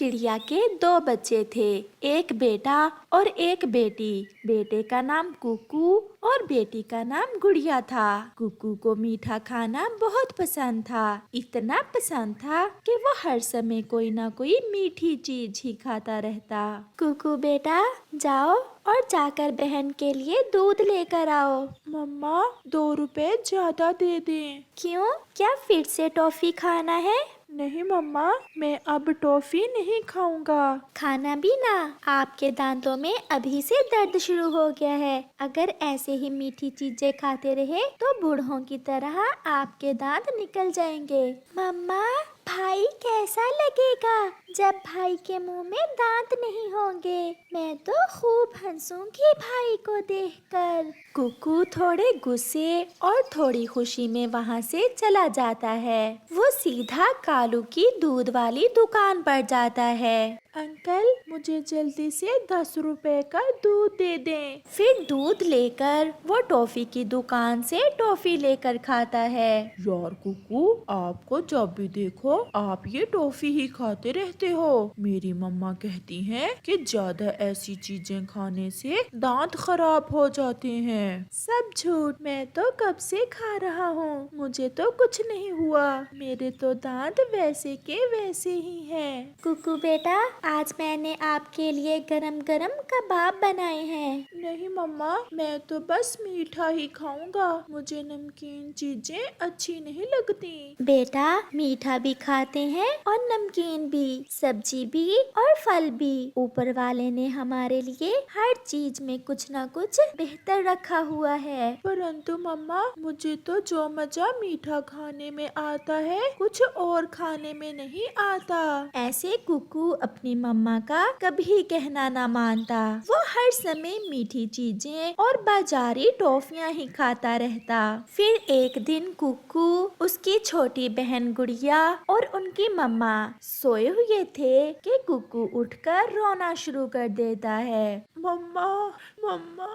चिड़िया के दो बच्चे थे, एक बेटा और एक बेटी। बेटे का नाम कुकू और बेटी का नाम गुड़िया था। कुकू को मीठा खाना बहुत पसंद था, इतना पसंद था कि वो हर समय कोई ना कोई मीठी चीज ही खाता रहता। कुकू बेटा, जाओ और जाकर बहन के लिए दूध लेकर आओ। मम्मा 2 रुपए ज्यादा दे दें। क्यों, क्या फिर से टॉफी खाना है? नहीं मम्मा, मैं अब टॉफी नहीं खाऊंगा। खाना भी ना, आपके दांतों में अभी से दर्द शुरू हो गया है। अगर ऐसे ही मीठी चीजें खाते रहे तो बूढ़ों की तरह आपके दांत निकल जाएंगे। मम्मा, भाई कैसा लगेगा जब भाई के मुंह में दांत नहीं होंगे? मैं तो खूब हंसूंगी भाई को देखकर। कुकू थोड़े गुस्से और थोड़ी खुशी में वहाँ से चला जाता है। वो सीधा कालू की दूध वाली दुकान पर जाता है। अंकल, मुझे जल्दी से 10 रुपए का दूध दे दें। फिर दूध लेकर वो टॉफी की दुकान से टॉफी लेकर खाता है। यार कुकू, आपको जब भी देखो आप ये टॉफी ही खाते रहते हो। मेरी मम्मा कहती हैं कि ज्यादा ऐसी चीजें खाने से दांत खराब हो जाते हैं। सब झूठ, मैं तो कब से खा रहा हूँ, मुझे तो कुछ नहीं हुआ। मेरे तो दांत वैसे के वैसे ही हैं। कुकू बेटा, आज मैंने आपके लिए गरम गरम कबाब बनाए हैं। नहीं मम्मा, मैं तो बस मीठा ही खाऊंगा, मुझे नमकीन चीजें अच्छी नहीं लगती। बेटा, मीठा भी खाते हैं और नमकीन भी, सब्जी भी और फल भी। ऊपर वाले ने हमारे लिए हर चीज में कुछ न कुछ बेहतर रखा हुआ है। परंतु मम्मा, मुझे तो जो मजा मीठा खाने में आता है कुछ और खाने में नहीं आता। ऐसे कुकू अपनी मम्मा का कभी कहना ना मानता। वो हर समय मीठी चीजें और बाजारी टॉफियां ही खाता रहता। फिर एक दिन कुकू, उसकी छोटी बहन गुड़िया और उनकी मम्मा सोए हुए थे कि कुकू उठकर रोना शुरू कर देता है। मम्मा, मम्मा,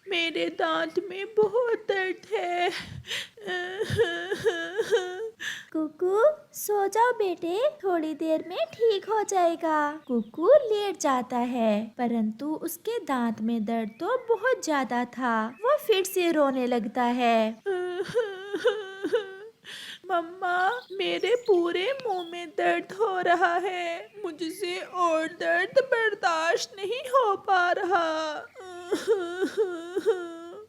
मेरे दांत में बहुत दर्द है। कुकू, सो जाओ बेटे, थोड़ी देर में ठीक हो जाएगा। कुकू लेट जाता है, परंतु उसके दांत में दर्द तो बहुत ज्यादा था। वो फिर से रोने लगता है। मम्मा, मेरे पूरे मुंह में दर्द हो रहा है, मुझसे और दर्द बर्दाश्त नहीं हो पा रहा।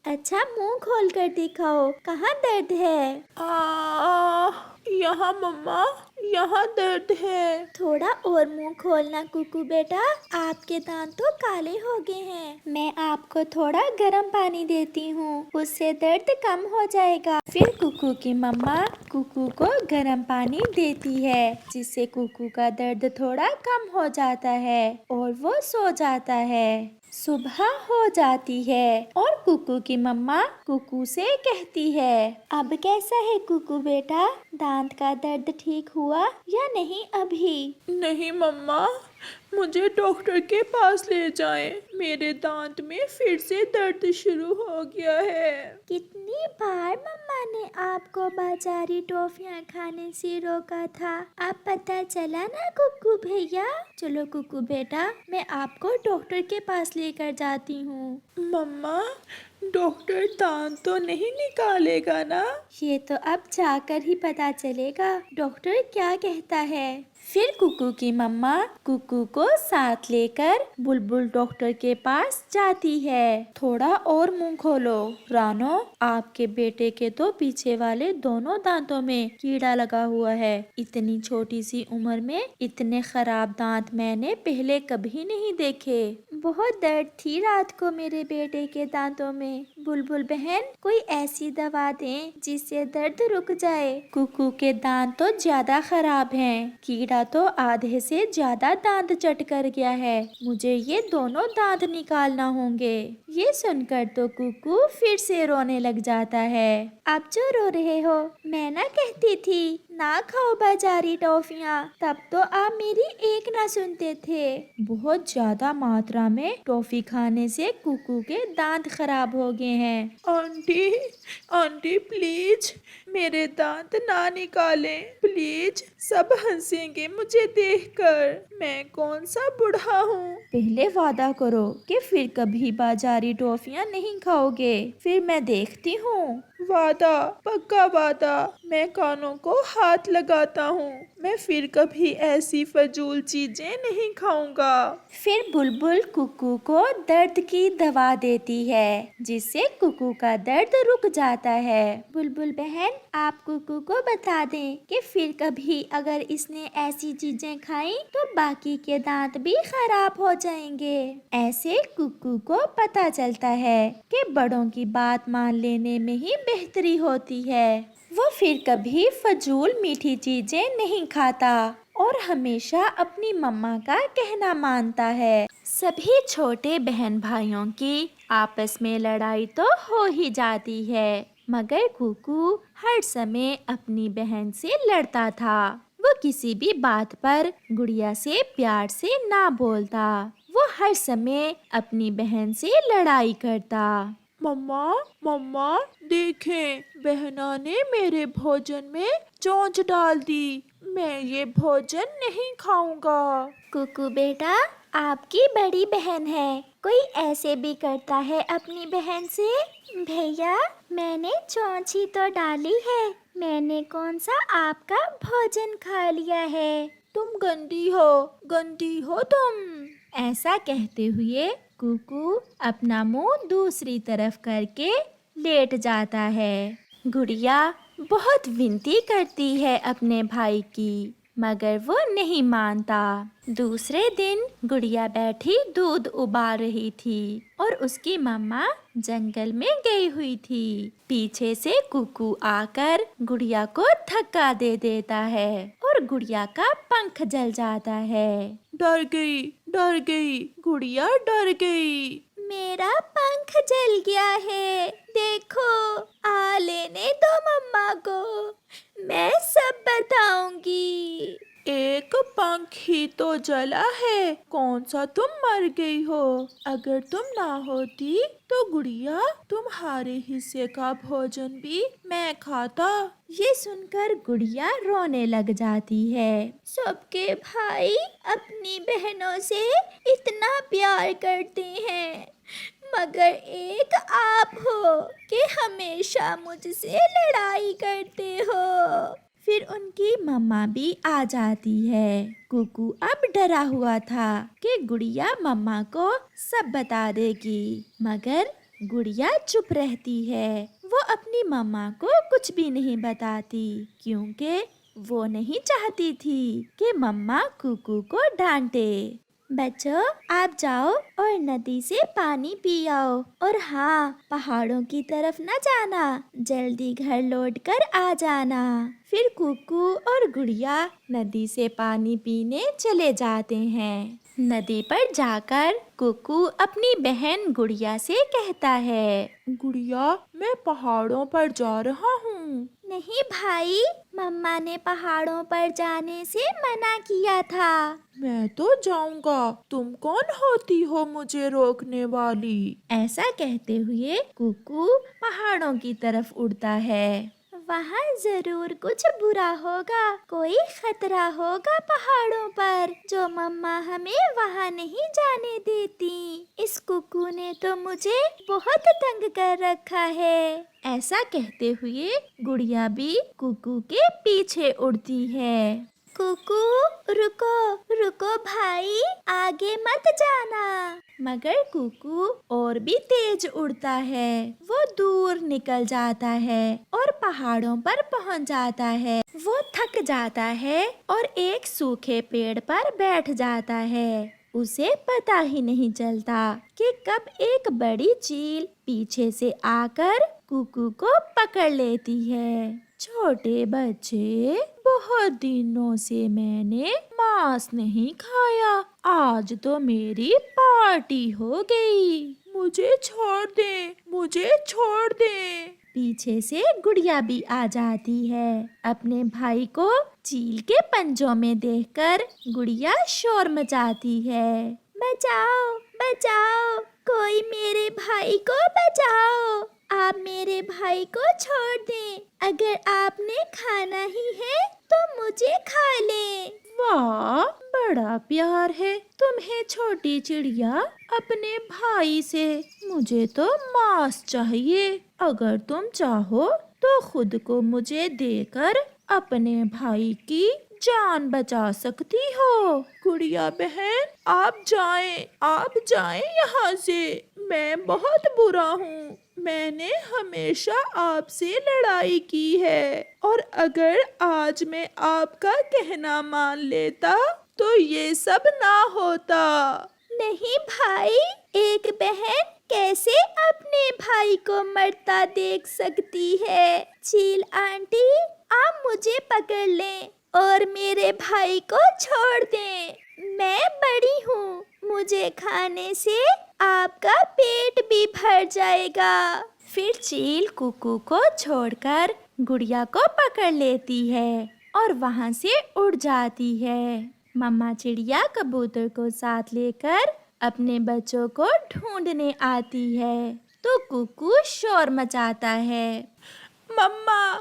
अच्छा, मुंह खोल कर दिखाओ, कहाँ दर्द है? यहाँ मम्मा, यहाँ दर्द है। थोड़ा और मुंह खोलना कुकू बेटा, आपके दांत तो काले हो गए हैं। मैं आपको थोड़ा गर्म पानी देती हूँ, उससे दर्द कम हो जाएगा। फिर कुकू की मम्मा कुकू को गर्म पानी देती है, जिससे कुकू का दर्द थोड़ा कम हो जाता है और वो सो जाता है। सुबह हो जाती है और कुकू की मम्मा कुकू से कहती है, अब कैसा है कुकू बेटा, दांत का दर्द ठीक हुआ या नहीं अभी? नहीं मम्मा, मुझे डॉक्टर के पास ले जाएं, मेरे दांत में फिर से दर्द शुरू हो गया है। कितनी बार मम्मा ने आपको बाजारी टॉफियाँ खाने से रोका था, अब पता चला ना कुकू भैया। चलो कुकू बेटा, मैं आपको डॉक्टर के पास लेकर जाती हूँ। मम्मा, डॉक्टर दांत तो नहीं निकालेगा ना? ये तो अब जाकर ही पता चलेगा डॉक्टर क्या कहता है। फिर कुकू की मम्मा कुकू को साथ लेकर बुलबुल डॉक्टर के पास जाती है। थोड़ा और मुंह खोलो रानो, आपके बेटे के तो पीछे वाले दोनों दांतों में कीड़ा लगा हुआ है। इतनी छोटी सी उम्र में इतने खराब दांत मैंने पहले कभी नहीं देखे। बहुत दर्द थी रात को मेरे बेटे के दांतों में। बुलबुल बहन, कोई ऐसी दवा दें जिससे दर्द रुक जाए। कुकू के दांत तो ज्यादा खराब हैं, कीड़ा तो आधे से ज्यादा दांत चट कर गया है। मुझे ये दोनों दांत निकालना होंगे। ये सुनकर तो कुकू फिर से रोने लग जाता है। आप जो रो रहे हो, मैं ना कहती थी ना खाओ बाजारी टॉफियाँ, तब तो आप मेरी एक ना सुनते थे। बहुत ज्यादा मात्रा में टॉफी खाने से कुकू के दांत खराब हो गए हैं। आंटी, आंटी प्लीज मेरे दांत ना निकालें प्लीज। सब हंसेंगे मुझे देखकर। मैं कौन सा बूढ़ा हूँ। पहले वादा करो कि फिर कभी बाजारी टॉफियाँ नहीं खाओगे, फिर मैं देखती हूँ। वादा, पक्का वादा। मैं कानों को हाथ लगाता हूँ। मैं फिर कभी ऐसी फजूल चीजें नहीं खाऊंगा। फिर बुलबुल कुकू को दर्द की दवा देती है, जिससे कुकू का दर्द रुक जाता है। बुलबुल बहन, आप कुकू को बता दें कि फिर कभी अगर इसने ऐसी चीजें खाई तो बाकी के दांत भी खराब हो जाएंगे। ऐसे कुकू को पता चलता है कि बड़ों की बात मान लेने में ही बेहतरी होती है। वो फिर कभी फजूल मीठी चीजें नहीं खाता और हमेशा अपनी मम्मा का कहना मानता है। सभी छोटे बहन भाइयों की आपस में लड़ाई तो हो ही जाती है, मगर कुकू हर समय अपनी बहन से लड़ता था। वो किसी भी बात पर गुड़िया से प्यार से ना बोलता। वो हर समय अपनी बहन से लड़ाई करता। मम्मा, मम्मा देखें, बहना ने मेरे भोजन में चोंच डाल दी। मैं ये भोजन नहीं खाऊंगा। कुकू बेटा, आपकी बड़ी बहन है, कोई ऐसे भी करता है अपनी बहन से? भैया, मैंने चोंच ही तो डाली है, मैंने कौन सा आपका भोजन खा लिया है। तुम गंदी हो तुम। ऐसा कहते हुए कुकू अपना मुंह दूसरी तरफ करके लेट जाता है। गुड़िया बहुत विनती करती है अपने भाई की, मगर वो नहीं मानता। दूसरे दिन गुड़िया बैठी दूध उबाल रही थी और उसकी मम्मा जंगल में गई हुई थी। पीछे से कुकू आकर गुड़िया को धक्का दे देता है और गुड़िया का पंख जल जाता है। डर गई, गुड़िया डर गई। मेरा पंख जल गया है, देखो, आ लेने दो मम्मा को, मैं सब बताऊंगी। एक पंख ही तो जला है, कौन सा तुम मर गई हो। अगर तुम ना होती तो गुड़िया तुम्हारे हिस्से का भोजन भी मैं खाता। ये सुनकर गुड़िया रोने लग जाती है। सबके भाई अपनी बहनों से इतना प्यार करते हैं, मगर एक आप हो कि हमेशा मुझसे लड़ाई करते हो। फिर उनकी मम्मा भी आ जाती है। कुकू अब डरा हुआ था कि गुड़िया मम्मा को सब बता देगी, मगर गुड़िया चुप रहती है। वो अपनी मम्मा को कुछ भी नहीं बताती, क्योंकि वो नहीं चाहती थी कि मम्मा कुकू को डांटे। बच्चों, आप जाओ और नदी से पानी पी आओ, और हाँ, पहाड़ों की तरफ न जाना, जल्दी घर लौट कर आ जाना। फिर कुकू और गुड़िया नदी से पानी पीने चले जाते हैं। नदी पर जाकर कुकू अपनी बहन गुड़िया से कहता है, गुड़िया, मैं पहाड़ों पर जा रहा हूँ। नहीं भाई, मम्मा ने पहाड़ों पर जाने से मना किया था। मैं तो जाऊंगा, तुम कौन होती हो मुझे रोकने वाली। ऐसा कहते हुए कुकू पहाड़ों की तरफ उड़ता है। वहाँ जरूर कुछ बुरा होगा, कोई खतरा होगा पहाड़ों पर, जो मम्मा हमें वहाँ नहीं जाने देती। इस कुकू ने तो मुझे बहुत तंग कर रखा है। ऐसा कहते हुए गुड़िया भी कुकू के पीछे उड़ती है। कुकू, रुको रुको भाई, आगे मत जाना। मगर कुकू और भी तेज उड़ता है। वो दूर निकल जाता है और पहाड़ों पर पहुंच जाता है। वो थक जाता है और एक सूखे पेड़ पर बैठ जाता है। उसे पता ही नहीं चलता कि कब एक बड़ी चील पीछे से आकर कुकू को पकड़ लेती है। छोटे बच्चे, बहुत दिनों से मैंने मांस नहीं खाया, आज तो मेरी पार्टी हो गई। मुझे छोड़ दे। पीछे से गुड़िया भी आ जाती है। अपने भाई को चील के पंजों में देखकर गुड़िया शोर मचाती है, बचाओ बचाओ, कोई मेरे भाई को बचाओ, आप मेरे भाई को छोड़ दें। अगर आपने खाना ही है तो मुझे खा ले। वाह, बड़ा प्यार है तुम्हें छोटी चिड़िया अपने भाई से। मुझे तो मांस चाहिए। अगर तुम चाहो तो खुद को मुझे देकर अपने भाई की जान बचा सकती हो। गुड़िया बहन, आप जाएं यहाँ से। मैं बहुत बुरा हूँ। मैंने हमेशा आपसे लड़ाई की है, और अगर आज मैं आपका कहना मान लेता तो ये सब ना होता। नहीं भाई, एक बहन कैसे अपने भाई को मरता देख सकती है। चील आंटी, आप मुझे पकड़ लें और मेरे भाई को छोड़ दें। मैं बड़ी हूँ, मुझे खाने से आपका पेट भी भर जाएगा। फिर चील कुकू को छोड़कर गुड़िया को पकड़ लेती है और वहाँ से उड़ जाती है। मम्मा चिड़िया कबूतर को साथ लेकर अपने बच्चों को ढूंढने आती है तो कुकू शोर मचाता है। मम्मा,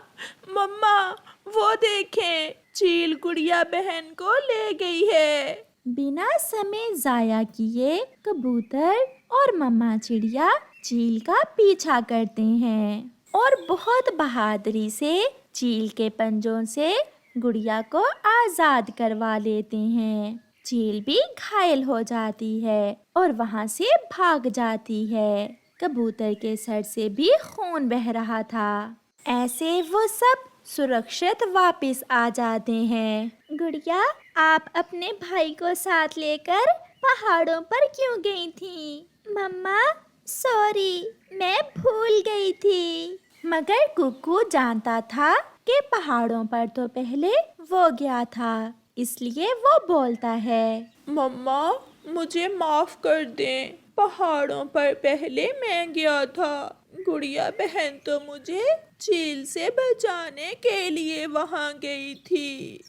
मम्मा, वो देखें, चील गुड़िया बहन को ले गई है। बिना समय जाया किए कबूतर और मम्मा चिड़िया चील का पीछा करते हैं और बहुत बहादुरी से चील के पंजों से गुड़िया को आजाद करवा लेते हैं। चील भी घायल हो जाती है और वहाँ से भाग जाती है। कबूतर के सर से भी खून बह रहा था। ऐसे वो सब सुरक्षित वापस आ जाते हैं। गुड़िया, आप अपने भाई को साथ लेकर पहाड़ों पर क्यों गई थी? मम्मा, सॉरी, मैं भूल गई थी। मगर कुकू जानता था कि पहाड़ों पर तो पहले वो गया था, इसलिए वो बोलता है, मम्मा, मुझे माफ कर दें। पहाड़ों पर पहले मैं गया था। गुड़िया बहन तो मुझे चील से बचाने के लिए वहाँ गई थी।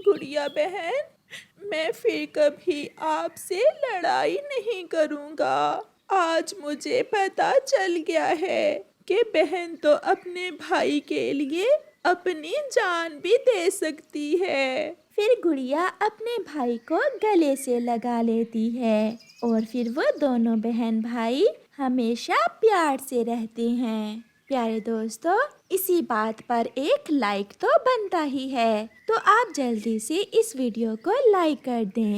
गुड़िया बहन, मैं फिर कभी आपसे लड़ाई नहीं करूँगा। आज मुझे पता चल गया है कि बहन तो अपने भाई के लिए अपनी जान भी दे सकती है। फिर गुड़िया अपने भाई को गले से लगा लेती है और फिर वो दोनों बहन भाई हमेशा प्यार से रहते हैं। प्यारे दोस्तों, इसी बात पर एक लाइक तो बनता ही है, तो आप जल्दी से इस वीडियो को लाइक कर दें।